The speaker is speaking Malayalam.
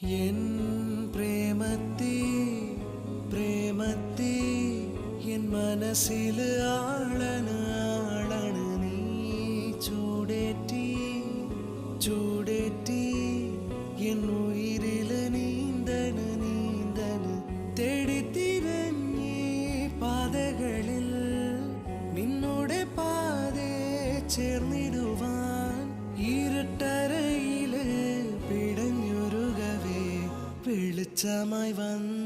എൻ പ്രേമത്തി പ്രേമത്തി എൻ മനസ്സില് ആളണ് ആളണ് നീ ചൂടേറ്റി ചൂടേറ്റി എൻ ഉയിരില് നീന്തണ് നീന്തണ് തേടിത്തിരഞ്ഞി പാതകളിൽ നിന്നോടെ പാതെ ചേർന്നിടുവാൻ ഇരുട്ടറയില് പിടഞ്ഞുരുകവേ വെളിച്ചമായി വന്ന